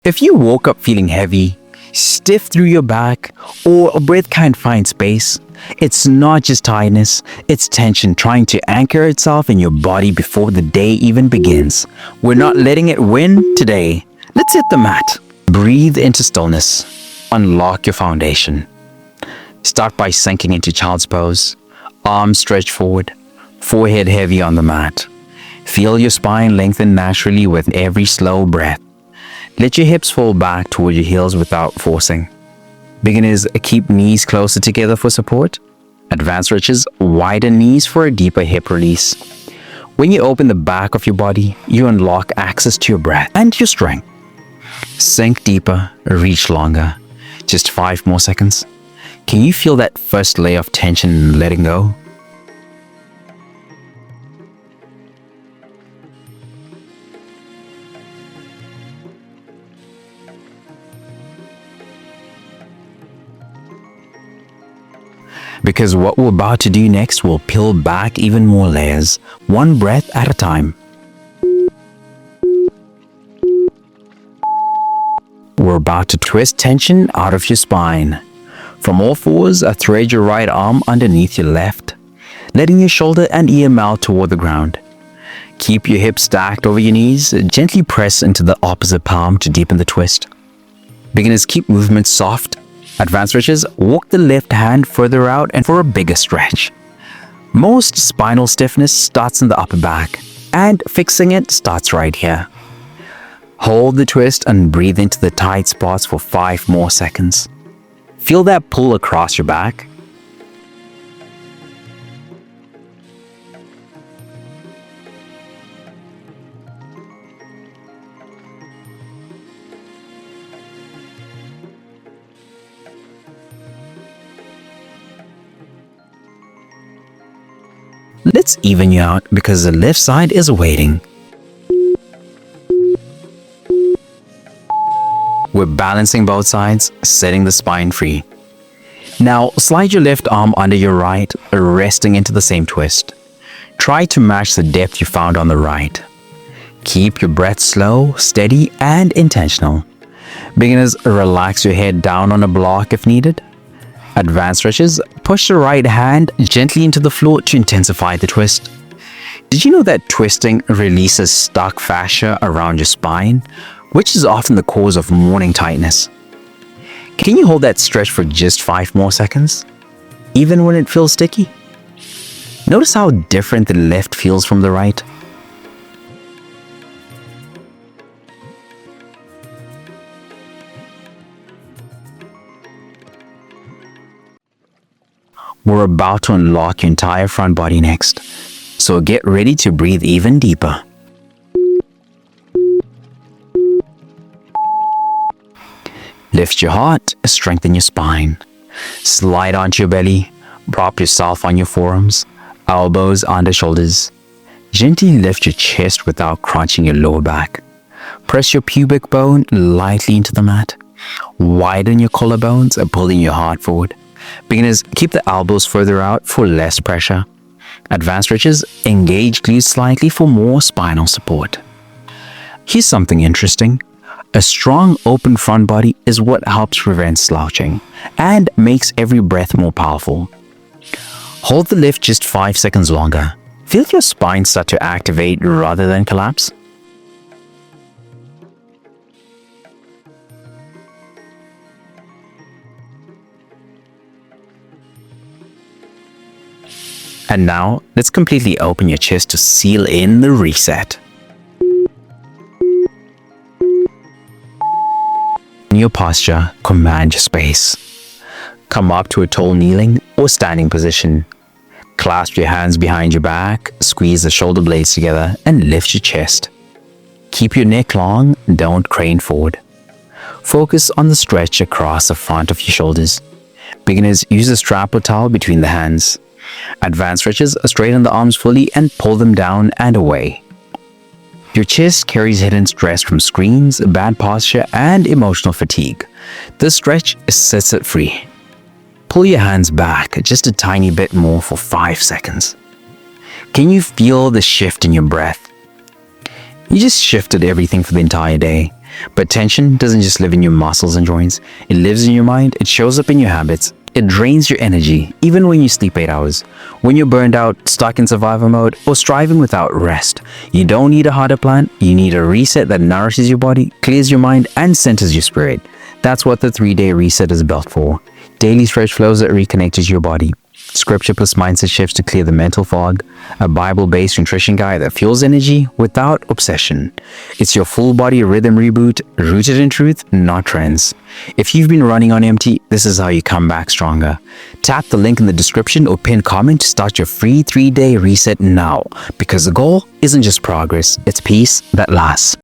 If you woke up feeling heavy, stiff through your back, or a breath can't find space, it's not just tiredness, it's tension trying to anchor itself in your body before the day even begins. We're not letting it win today. Let's hit the mat. Breathe into stillness. Unlock your foundation. Start by sinking into child's pose. Arms stretched forward, forehead heavy on the mat. Feel your spine lengthen naturally with every slow breath. Let your hips fall back toward your heels without forcing. Beginners, keep knees closer together for support. Advanced stretches, widen knees for a deeper hip release. When you open the back of your body, you unlock access to your breath and your strength. Sink deeper, reach longer. Just 5 more seconds. Can you feel that first layer of tension letting go? Because what we're about to do next will peel back even more layers, one breath at a time. We're about to twist tension out of your spine. From all fours, thread your right arm underneath your left, letting your shoulder and ear melt toward the ground. Keep your hips stacked over your knees, gently press into the opposite palm to deepen the twist. Beginners, keep movement soft. Advanced stretches, walk the left hand further out and for a bigger stretch. Most spinal stiffness starts in the upper back, and fixing it starts right here. Hold the twist and breathe into the tight spots for 5 more seconds. Feel that pull across your back. Let's even you out because the left side is waiting. We're balancing both sides, setting the spine free. Now slide your left arm under your right, resting into the same twist. Try to match the depth you found on the right. Keep your breath slow, steady, and intentional. Beginners, relax your head down on a block if needed. Advanced stretches, push the right hand gently into the floor to intensify the twist. Did you know that twisting releases stuck fascia around your spine, which is often the cause of morning tightness? Can you hold that stretch for just 5 more seconds, even when it feels sticky? Notice how different the left feels from the right. We're about to unlock your entire front body next, so get ready to breathe even deeper. Lift your heart, strengthen your spine. Slide onto your belly, prop yourself on your forearms, elbows under shoulders. Gently lift your chest without crunching your lower back. Press your pubic bone lightly into the mat. Widen your collarbones, pulling your heart forward. Beginners, keep the elbows further out for less pressure. Advanced stretches, engage glutes slightly for more spinal support. Here's something interesting. A strong open front body is what helps prevent slouching and makes every breath more powerful. Hold the lift just 5 seconds longer. Feel your spine start to activate rather than collapse. And now, let's completely open your chest to seal in the reset. In your posture, command your space. Come up to a tall kneeling or standing position. Clasp your hands behind your back, squeeze the shoulder blades together, and lift your chest. Keep your neck long, don't crane forward. Focus on the stretch across the front of your shoulders. Beginners, use a strap or towel between the hands. Advanced stretches, straighten the arms fully and pull them down and away. Your chest carries hidden stress from screens, bad posture, and emotional fatigue. This stretch sets it free. Pull your hands back just a tiny bit more for 5 seconds. Can you feel the shift in your breath? You just shifted everything for the entire day. But tension doesn't just live in your muscles and joints. It lives in your mind. It shows up in your habits. It drains your energy, even when you sleep 8 hours. When you're burned out, stuck in survival mode, or striving without rest, you don't need a harder plan. You need a reset that nourishes your body, clears your mind, and centers your spirit. That's what the 3-day reset is built for. Daily stretch flows that reconnects your body. Scripture plus mindset shifts to clear the mental fog. A Bible-based nutrition guide that fuels energy without obsession. It's your full body rhythm reboot, rooted in truth, not trends. If you've been running on empty, this is how you come back stronger. Tap the link in the description or pinned comment to start your free 3-day reset now. Because the goal isn't just progress, it's peace that lasts.